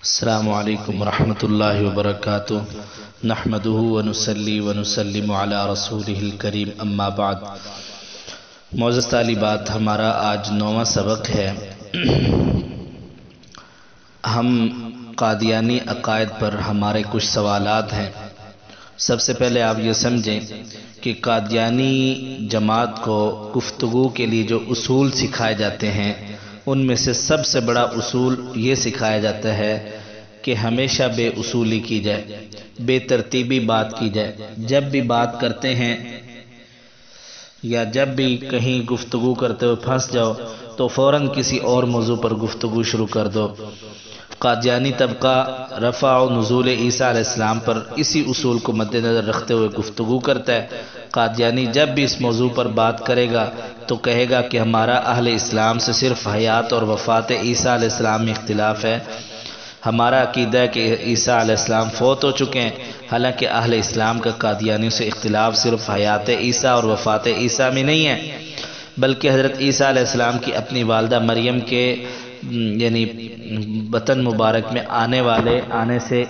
السلام علیکم ورحمۃ اللہ وبرکاتہ نحمده ونصلی ونسلم علی رسولہ الکریم اما بعد۔ معزز طالبات، ہمارا آج 9واں سبق ہے۔ ہم قادیانی عقائد پر ہمارے کچھ سوالات ہیں۔ سب سے پہلے آپ یہ سمجھیں کہ قادیانی جماعت کو گفتگو کے لیے جو اصول سکھائے جاتے ہیں ان میں سے سب سے بڑا اصول یہ سکھایا جاتا ہے کہ ہمیشہ بے اصولی کی جائے، بے ترتیبی بات کی جائے۔ جب بھی بات کرتے ہیں یا جب بھی کہیں گفتگو کرتے ہوئے پھنس جاؤ تو فوراً کسی اور موضوع پر گفتگو شروع کر دو۔ قادیانی طبقہ رفع و نزول عیسیٰ علیہ السلام پر اسی اصول کو مد نظر رکھتے ہوئے گفتگو کرتا ہے۔ قادیانی جب بھی اس موضوع پر بات کرے گا تو کہے گا کہ ہمارا اہل اسلام سے صرف حیات اور وفات عیسیٰ علیہ السلام میں اختلاف ہے۔ ہمارا عقیدہ ہے کہ عیسیٰ علیہ السلام فوت ہو چکے ہیں، حالانکہ اہل اسلام کا قادیانیوں سے اختلاف صرف حیات عیسیٰ اور وفات عیسیٰ میں نہیں ہے، بلکہ حضرت عیسیٰ علیہ السلام کی اپنی والدہ مریم کے یعنی وطن مبارک میں آنے سے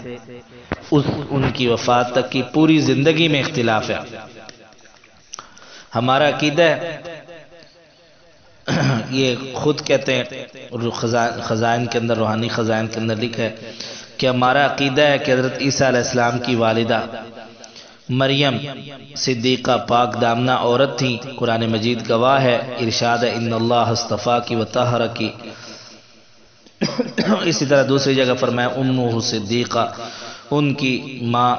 ان کی وفات تک کی پوری زندگی میں اختلاف ہے۔ ہمارا عقیدہ ہے، یہ خود کہتے ہیں خزائن کے اندر، روحانی خزائن کے اندر لکھا ہے کہ ہمارا عقیدہ ہے کہ حضرت عیسیٰ علیہ السلام کی والدہ مریم صدیقہ پاک دامنہ عورت تھیں۔ قرآن مجید گواہ ہے، ارشاد ہے ان اللہ اصطفاکی وطہرکی۔ اسی طرح دوسری جگہ فرمایا امہ صدیقہ، ان کی ماں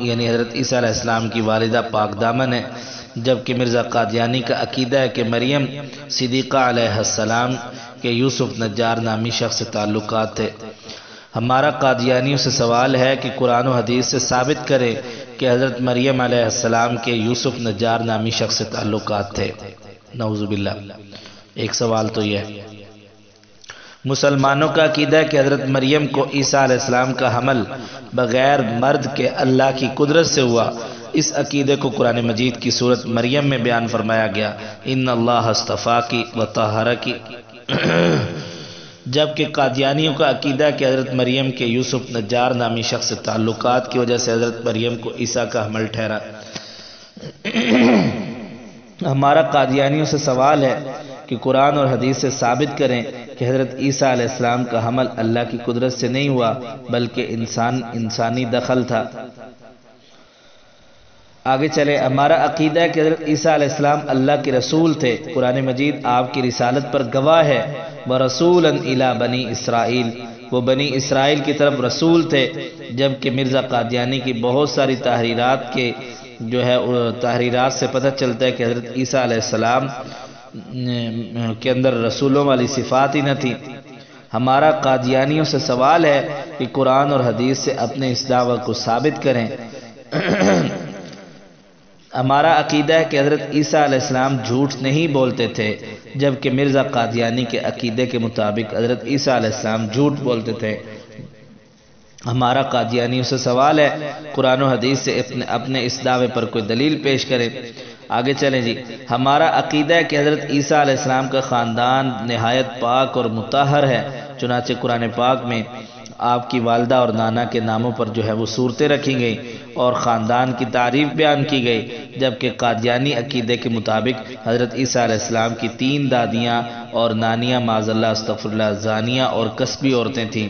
یعنی حضرت عیسیٰ علیہ السلام کی والدہ پاک دامن ہے، جبکہ مرزا قادیانی کا عقیدہ ہے کہ مریم صدیقہ علیہ السلام کے یوسف نجار نامی شخص سے تعلقات تھے۔ ہمارا قادیانیوں سے سوال ہے کہ قرآن و حدیث سے ثابت کرے کہ حضرت مریم علیہ السلام کے یوسف نجار نامی شخص سے تعلقات تھے۔ نعوذ باللہ۔ ایک سوال تو یہ ہے۔ مسلمانوں کا عقیدہ ہے کہ حضرت مریم کو عیسیٰ علیہ السلام کا حمل بغیر مرد کے اللہ کی قدرت سے ہوا۔ اس عقیدے کو قرآن مجید کی سورت مریم میں بیان فرمایا گیا، ان اللہ اصطفاکی وطہرکی۔ جبکہ قادیانیوں کا عقیدہ ہے کہ حضرت مریم کے یوسف نجار نامی شخص سے تعلقات کی وجہ سے حضرت مریم کو عیسیٰ کا حمل ٹھہرا۔ ہمارا قادیانیوں سے سوال ہے کہ قرآن اور حدیث سے ثابت کریں کہ حضرت عیسیٰ علیہ السلام کا حمل اللہ کی قدرت سے نہیں ہوا بلکہ انسانی دخل تھا۔ آگے چلے، ہمارا عقیدہ ہے کہ حضرت عیسیٰ علیہ السلام اللہ کے رسول تھے۔ قرآن مجید آپ کی رسالت پر گواہ ہے، وَرَسُولًا إِلَى بَنِي إِسْرَائِيل، وہ بنی اسرائیل کی طرف رسول تھے۔ جبکہ مرزا قادیانی کی بہت ساری تحریرات سے پتہ چلتا ہے کہ حضرت عیسیٰ علیہ السلام کے اندر رسولوں والی صفات ہی نہ تھی۔ ہمارا قادیانیوں سے سوال ہے کہ قرآن اور حدیث سے اپنے اس دعوی کو ثابت کریں۔ ہمارا عقیدہ ہے کہ حضرت عیسیٰ علیہ السلام جھوٹ نہیں بولتے تھے، جبکہ مرزا قادیانی کے عقیدے کے مطابق حضرت عیسیٰ علیہ السلام جھوٹ بولتے تھے۔ ہمارا قادیانیوں سے سوال ہے قرآن و حدیث سے اپنے اس دعوے پر کوئی دلیل پیش کریں۔ آگے چلیں جی، ہمارا عقیدہ ہے کہ حضرت عیسیٰ علیہ السلام کا خاندان نہایت پاک اور مطہر ہے، چنانچہ قرآن پاک میں آپ کی والدہ اور نانا کے ناموں پر وہ صورتیں رکھی گئیں اور خاندان کی تعریف بیان کی گئی، جبکہ قادیانی عقیدے کے مطابق حضرت عیسیٰ علیہ السلام کی 3 دادیاں اور نانیاں معاذ اللہ استغفر اللہ زانیہ اور کسبی عورتیں تھیں۔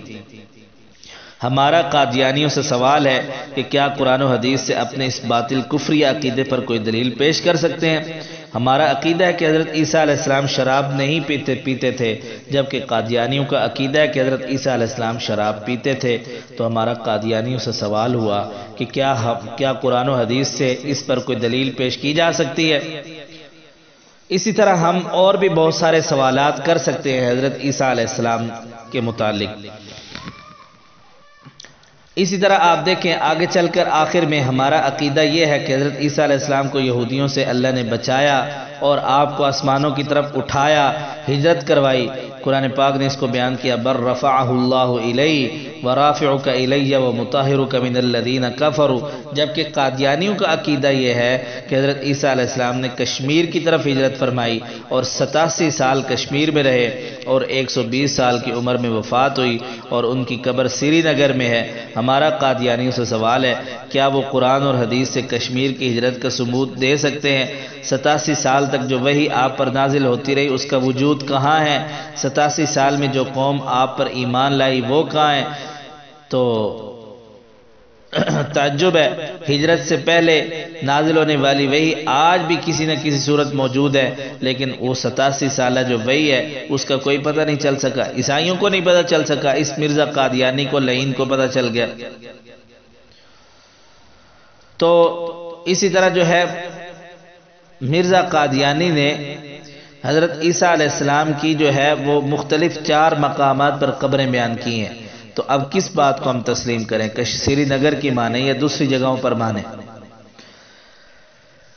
ہمارا قادیانیوں سے سوال ہے کہ کیا قرآن و حدیث سے اپنے اس باطل کفری عقیدے پر کوئی دلیل پیش کر سکتے ہیں؟ ہمارا عقیدہ ہے کہ حضرت عیسیٰ علیہ السلام شراب نہیں پیتے تھے، جبکہ قادیانیوں کا عقیدہ ہے کہ حضرت عیسیٰ علیہ السلام شراب پیتے تھے۔ تو ہمارا قادیانیوں سے سوال ہوا کہ کیا قرآن و حدیث سے اس پر کوئی دلیل پیش کی جا سکتی ہے؟ اسی طرح ہم اور بھی بہت سارے سوالات کر سکتے ہیں حضرت عیسیٰ علیہ السلام کے متعلق۔ اسی طرح آپ دیکھیں آگے چل کر آخر میں ہمارا عقیدہ یہ ہے کہ حضرت عیسیٰ علیہ السلام کو یہودیوں سے اللہ نے بچایا اور آپ کو آسمانوں کی طرف اٹھایا، ہجرت کروائی، قرآن پاک نے اس کو بیان کیا بر رفعہ اللہ الی ورافعک الی ومطہرک من الذین کفروا، جبکہ قادیانیوں کا عقیدہ یہ ہے کہ حضرت عیسیٰ علیہ السلام نے کشمیر کی طرف ہجرت فرمائی اور 87 سال کشمیر میں رہے اور 120 سال کی عمر میں وفات ہوئی اور ان کی قبر سری نگر میں ہے۔ ہمارا قادیانیوں سے سوال ہے کیا وہ قرآن اور حدیث سے کشمیر کی ہجرت کا ثبوت دے سکتے ہیں؟ 87 سال تک جو وحی آپ پر نازل ہوتی رہی اس کا وجود کہاں ہے؟ 87 سال میں جو قوم آپ پر ایمان لائی وہ کہاں ہے؟ تو تعجب ہے، ہجرت سے پہلے نازل ہونے والی وحی آج بھی کسی نہ کسی صورت موجود ہے، لیکن وہ 87 سالہ جو وحی ہے اس کا کوئی پتہ نہیں چل سکا، عیسائیوں کو نہیں پتہ چل سکا، اس مرزا قادیانی کو لعین کو پتہ چل گیا۔ تو اسی طرح جو ہے مرزا قادیانی نے حضرت عیسیٰ علیہ السلام کی جو ہے وہ مختلف 4 مقامات پر قبریں بیان کی ہیں، تو اب کس بات کو ہم تسلیم کریں کہ سری نگر کی مانیں یا دوسری جگہوں پر مانیں؟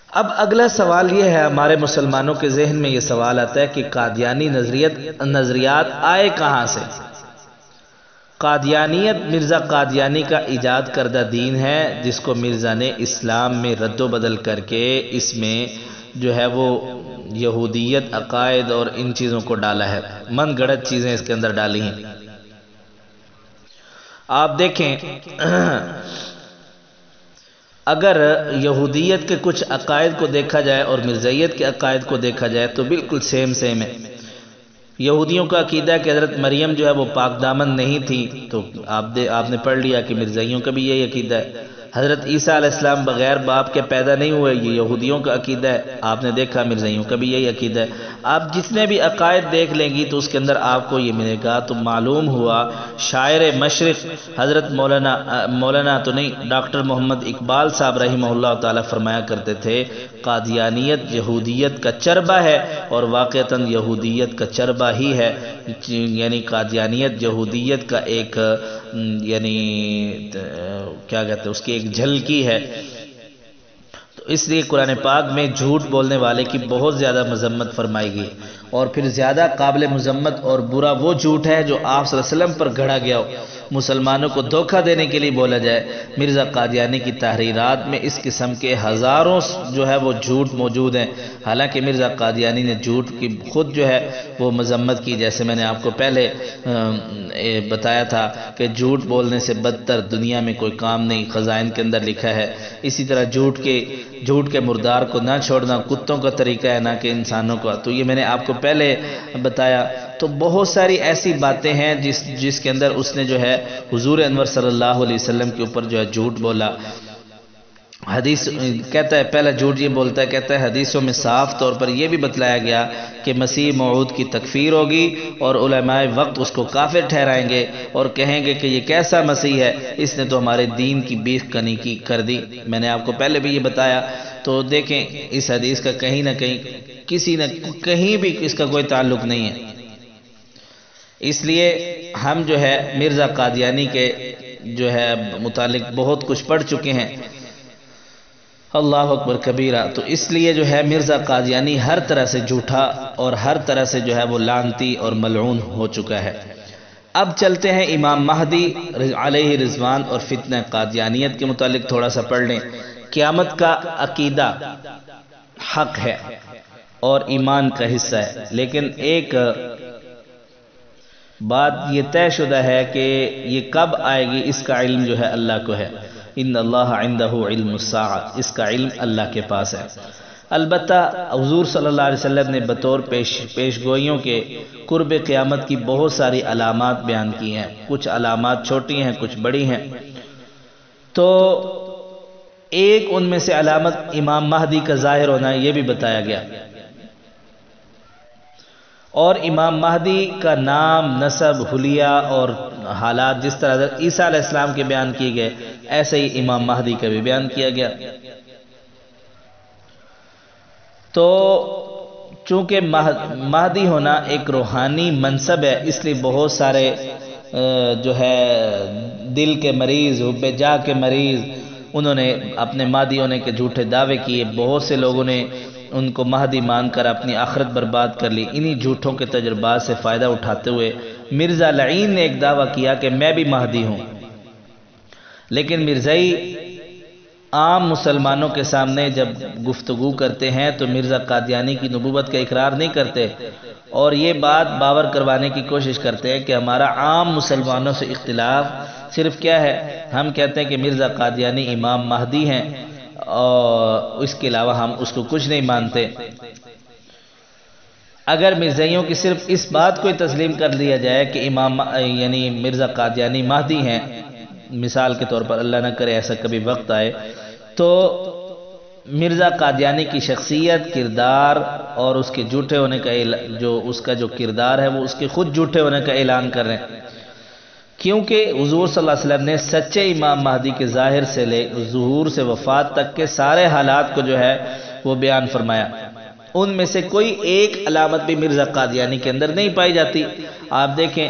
اب اگلا سوال یہ ہے، ہمارے مسلمانوں کے ذہن میں یہ سوال آتا ہے کہ قادیانی نظریات آئے کہاں سے؟ قادیانیت مرزا قادیانی کا ایجاد کردہ دین ہے جس کو مرزا نے اسلام میں رد و بدل کر کے اس میں جو ہے وہ یہودیت عقائد اور ان چیزوں کو ڈالا ہے، من گڑت چیزیں اس کے اندر ڈالی ہیں۔ آپ دیکھیں اگر یہودیت کے کچھ عقائد کو دیکھا جائے اور مرزائیت کے عقائد کو دیکھا جائے تو بالکل سیم ہے۔ یہودیوں کا عقیدہ ہے کہ حضرت مریم جو ہے وہ پاک دامن نہیں تھی، تو آپ نے پڑھ لیا کہ مرزائیوں کا بھی یہی عقیدہ ہے۔ حضرت عیسیٰ علیہ السلام بغیر باپ کے پیدا نہیں ہوئے، یہ یہودیوں کا عقیدہ ہے، آپ نے دیکھا مرزائیوں کا بھی یہی عقیدہ ہے۔ آپ جتنے بھی عقائد دیکھ لیں گی تو اس کے اندر آپ کو یہ ملے گا، تو معلوم ہوا شاعر مشرق حضرت مولانا تو نہیں ڈاکٹر محمد اقبال صاحب رحمہ اللہ تعالیٰ فرمایا کرتے تھے قادیانیت یہودیت کا چربہ ہے، اور واقعتاً یہودیت کا چربہ ہی ہے، یعنی قادیانیت یہودیت کا ایک یعنی کیا کہتے ہیں اس کی ایک جھلکی ہے۔ تو اس لیے قرآن پاک میں جھوٹ بولنے والے کی بہت زیادہ مذمت فرمائی گئی، اور پھر زیادہ قابل مذمت اور برا وہ جھوٹ ہے جو آپ صلی اللہ علیہ وسلم پر گھڑا گیا ہو، مسلمانوں کو دھوکہ دینے کے لیے بولا جائے۔ مرزا قادیانی کی تحریرات میں اس قسم کے ہزاروں جو ہے وہ جھوٹ موجود ہیں، حالانکہ مرزا قادیانی نے جھوٹ کی خود جو ہے وہ مذمت کی، جیسے میں نے آپ کو پہلے بتایا تھا کہ جھوٹ بولنے سے بدتر دنیا میں کوئی کام نہیں، خزائن کے اندر لکھا ہے۔ اسی طرح جھوٹ کے مردار کو نہ چھوڑنا کتوں کا طریقہ ہے نہ کہ انسانوں کا، تو یہ میں نے آپ کو پہلے بتایا۔ تو بہت ساری ایسی باتیں ہیں جس کے اندر اس نے جو ہے حضور انور صلی اللہ علیہ وسلم کے اوپر جو ہے جھوٹ بولا۔ حدیث کہتا ہے، پہلا جھوٹ یہ بولتا ہے، کہتا ہے حدیثوں میں صاف طور پر یہ بھی بتلایا گیا کہ مسیح موعود کی تکفیر ہوگی اور علماء وقت اس کو کافر ٹھہرائیں گے اور کہیں گے کہ یہ کیسا مسیح ہے، اس نے تو ہمارے دین کی بیخ کنی کی کر دی۔ میں نے آپ کو پہلے بھی یہ بتایا۔ تو دیکھیں اس حدیث کا کہیں نہ کہیں بھی اس کا کوئی تعلق نہیں ہے۔ اس لیے ہم جو ہے مرزا قادیانی کے جو ہے متعلق بہت کچھ پڑھ چکے ہیں، اللہ اکبر کبیرہ۔ تو اس لیے جو ہے مرزا قادیانی ہر طرح سے جھوٹا اور ہر طرح سے جو ہے وہ لعنتی اور ملعون ہو چکا ہے۔ اب چلتے ہیں امام مہدی علیہ رضوان اور فتنہ قادیانیت کے متعلق تھوڑا سا پڑھ لیں۔ قیامت کا عقیدہ حق ہے اور ایمان کا حصہ ہے، لیکن ایک بات یہ طے شدہ ہے کہ یہ کب آئے گی اس کا علم جو ہے اللہ کو ہے۔ ان اللہ عنده علم الساعہ، اس کا علم اللہ کے پاس ہے۔ البتہ حضور صلی اللہ علیہ وسلم نے بطور پیش گوئیوں کے قرب قیامت کی بہت ساری علامات بیان کی ہیں، کچھ علامات چھوٹی ہیں کچھ بڑی ہیں۔ تو ایک ان میں سے علامت امام مہدی کا ظاہر ہونا ہے، یہ بھی بتایا گیا، اور امام مہدی کا نام، نسب، حلیہ اور حالات جس طرح عیسیٰ علیہ السلام کے بیان کیے گئے ایسے ہی امام مہدی کا بھی بیان کیا گیا۔ تو چونکہ مہدی ہونا ایک روحانی منصب ہے، اس لیے بہت سارے جو ہے دل کے مریض، حب جاہ کے مریض، انہوں نے اپنے مہدی ہونے کے جھوٹے دعوے کیے۔ بہت سے لوگوں نے ان کو مہدی مان کر اپنی آخرت برباد کر لی۔ انہی جھوٹوں کے تجربات سے فائدہ اٹھاتے ہوئے مرزا لعین نے ایک دعویٰ کیا کہ میں بھی مہدی ہوں، لیکن مرزائی عام مسلمانوں کے سامنے جب گفتگو کرتے ہیں تو مرزا قادیانی کی نبوت کا اقرار نہیں کرتے، اور یہ بات باور کروانے کی کوشش کرتے ہیں کہ ہمارا عام مسلمانوں سے اختلاف صرف کیا ہے، ہم کہتے ہیں کہ مرزا قادیانی امام مہدی ہیں اور اس کے علاوہ ہم اس کو کچھ نہیں مانتے۔ اگر مرزائیوں کی صرف اس بات کو تسلیم کر لیا جائے کہ امام یعنی مرزا قادیانی مہدی ہیں، مثال کے طور پر اللہ نہ کرے ایسا کبھی وقت آئے، تو مرزا قادیانی کی شخصیت، کردار اور اس کے جھوٹے ہونے کا اس کا جو کردار ہے وہ اس کے خود جھوٹے ہونے کا اعلان کر رہے ہیں، کیونکہ حضور صلی اللہ علیہ وسلم نے سچے امام مہدی کے ظاہر سے لے ظہور سے وفات تک کے سارے حالات کو جو ہے وہ بیان فرمایا۔ ان میں سے کوئی ایک علامت بھی مرزا قادیانی کے اندر نہیں پائی جاتی۔ آپ دیکھیں،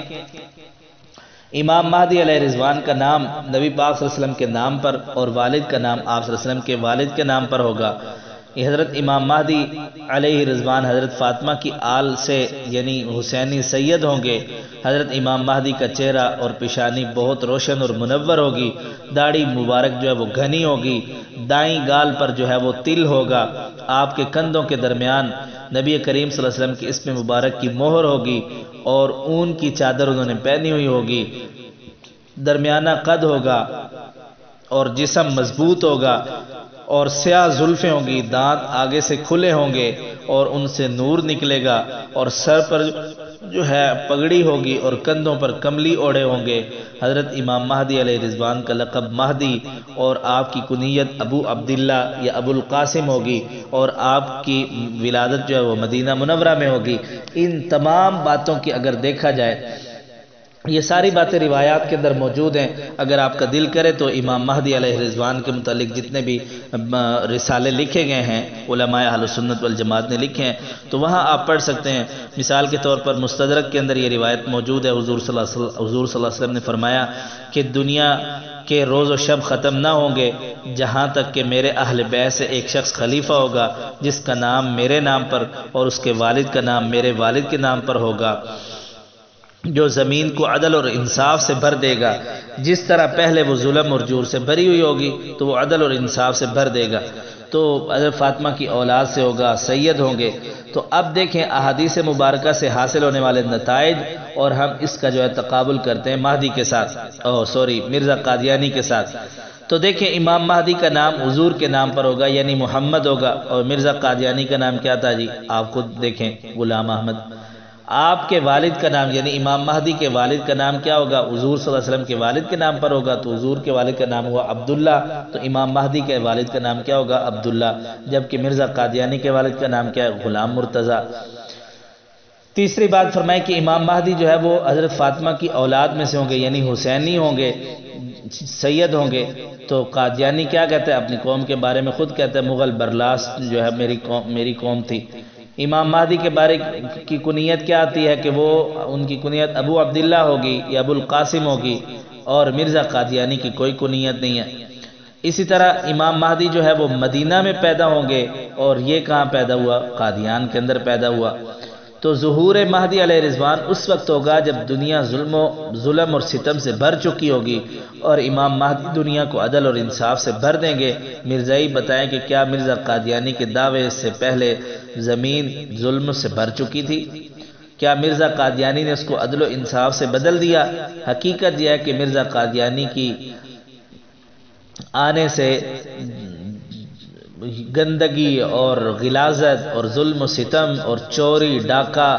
امام مہدی علیہ رضوان کا نام نبی پاک صلی اللہ علیہ وسلم کے نام پر اور والد کا نام آپ صلی اللہ علیہ وسلم کے والد کے نام پر ہوگا۔ یہ حضرت امام مہدی علیہ رضوان حضرت فاطمہ کی آل سے یعنی حسینی سید ہوں گے۔ حضرت امام مہدی کا چہرہ اور پیشانی بہت روشن اور منور ہوگی، داڑھی مبارک جو ہے وہ گھنی ہوگی، دائیں گال پر جو ہے وہ تل ہوگا، آپ کے کندھوں کے درمیان نبی کریم صلی اللہ علیہ وسلم کی اسم مبارک کی مہر ہوگی اور اون کی چادر انہوں نے پہنی ہوئی ہوگی، درمیانہ قد ہوگا اور جسم مضبوط ہوگا اور سیاہ زلفیں ہوں گی، دانت آگے سے کھلے ہوں گے اور ان سے نور نکلے گا، اور سر پر جو ہے پگڑی ہوگی اور کندھوں پر کملی اوڑھے ہوں گے۔ حضرت امام مہدی علیہ رضوان کا لقب مہدی اور آپ کی کنیت ابو عبداللہ یا ابو القاسم ہوگی، اور آپ کی ولادت جو ہے وہ مدینہ منورہ میں ہوگی۔ ان تمام باتوں کی اگر دیکھا جائے، یہ ساری باتیں روایات کے اندر موجود ہیں۔ اگر آپ کا دل کرے تو امام مہدی علیہ رضوان کے متعلق جتنے بھی رسالے لکھے گئے ہیں علماء اہل سنت والجماعت نے لکھے ہیں تو وہاں آپ پڑھ سکتے ہیں۔ مثال کے طور پر مستدرک کے اندر یہ روایت موجود ہے، حضور صلی اللہ علیہ وسلم نے فرمایا کہ دنیا کے روز و شب ختم نہ ہوں گے جہاں تک کہ میرے اہل بیت سے ایک شخص خلیفہ ہوگا جس کا نام میرے نام پر اور اس کے والد کا نام میرے والد کے نام پر ہوگا، جو زمین کو عدل اور انصاف سے بھر دے گا۔ جس طرح پہلے وہ ظلم اور جور سے بھری ہوئی ہوگی تو وہ عدل اور انصاف سے بھر دے گا، تو حضرت فاطمہ کی اولاد سے ہوگا، سید ہوں گے۔ تو اب دیکھیں احادیث مبارکہ سے حاصل ہونے والے نتائج، اور ہم اس کا جو ہے تقابل کرتے ہیں مہدی کے ساتھ، مرزا قادیانی کے ساتھ۔ تو دیکھیں امام مہدی کا نام حضور کے نام پر ہوگا یعنی محمد ہوگا، اور مرزا قادیانی کا نام کیا تھا جی؟ آپ خود دیکھیں، غلام احمد۔ آپ کے والد کا نام یعنی امام مہدی کے والد کا نام کیا ہوگا؟ حضور صلی اللہ علیہ وسلم کے والد کے نام پر ہوگا، تو حضور کے والد کا نام ہوا عبداللہ، تو امام مہدی کے والد کا نام کیا ہوگا؟ عبداللہ، جبکہ مرزا قادیانی کے والد کا نام کیا ہے؟ غلام مرتضیٰ۔ تیسری بات فرمائے کہ امام مہدی جو ہے وہ حضرت فاطمہ کی اولاد میں سے ہوں گے یعنی حسینی ہوں گے، سید ہوں گے۔ تو قادیانی کیا کہتا ہے اپنی قوم کے بارے میں؟ خود کہتا ہے مغل برلاس جو ہے میری قوم تھی۔ امام مہدی کے بارے کی کنیت کیا آتی ہے کہ وہ ان کی کنیت ابو عبداللہ ہوگی یا ابو القاسم ہوگی، اور مرزا قادیانی کی کوئی کنیت نہیں ہے۔ اسی طرح امام مہدی جو ہے وہ مدینہ میں پیدا ہوں گے، اور یہ کہاں پیدا ہوا؟ قادیان کے اندر پیدا ہوا۔ تو ظہور مہدی علیہ رضوان اس وقت ہوگا جب دنیا ظلم اور ستم سے بھر چکی ہوگی، اور امام مہدی دنیا کو عدل اور انصاف سے بھر دیں گے۔ مرزائی بتائیں کہ کیا مرزا قادیانی کے دعوے سے پہلے زمین ظلم سے بھر چکی تھی؟ کیا مرزا قادیانی نے اس کو عدل و انصاف سے بدل دیا؟ حقیقت یہ ہے کہ مرزا قادیانی کی آنے سے گندگی اور غلاظت اور ظلم و ستم اور چوری، ڈاکہ،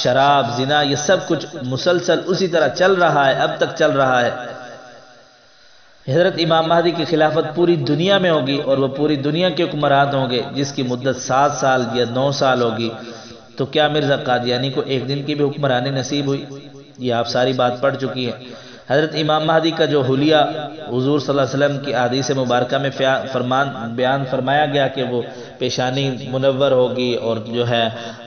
شراب، زنا، یہ سب کچھ مسلسل اسی طرح چل رہا ہے، اب تک چل رہا ہے۔ حضرت امام مہدی کی خلافت پوری دنیا میں ہوگی، اور وہ پوری دنیا کے حکمران ہوں گے جس کی مدت 7 سال یا 9 سال ہوگی۔ تو کیا مرزا قادیانی کو ایک دن کی بھی حکمرانی نصیب ہوئی؟ یہ آپ ساری بات پڑھ چکی ہیں۔ حضرت امام مہدی کا جو حلیہ حضور صلی اللہ علیہ وسلم کی احادیث مبارکہ میں بیان فرمایا گیا کہ وہ پیشانی منور ہوگی اور جو ہے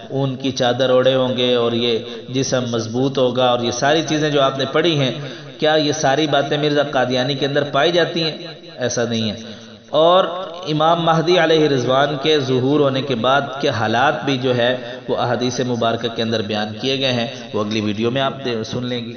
اون کی چادر اوڑھے ہوں گے اور یہ جسم مضبوط ہوگا، اور یہ ساری چیزیں جو آپ نے پڑھی ہیں، کیا یہ ساری باتیں مرزا قادیانی کے اندر پائی جاتی ہیں؟ ایسا نہیں ہے۔ اور امام مہدی علیہ رضوان کے ظہور ہونے کے بعد کے حالات بھی جو ہے وہ احادیث مبارکہ کے اندر بیان کیے گئے ہیں، وہ اگلی ویڈیو میں آپ سن لیں گی۔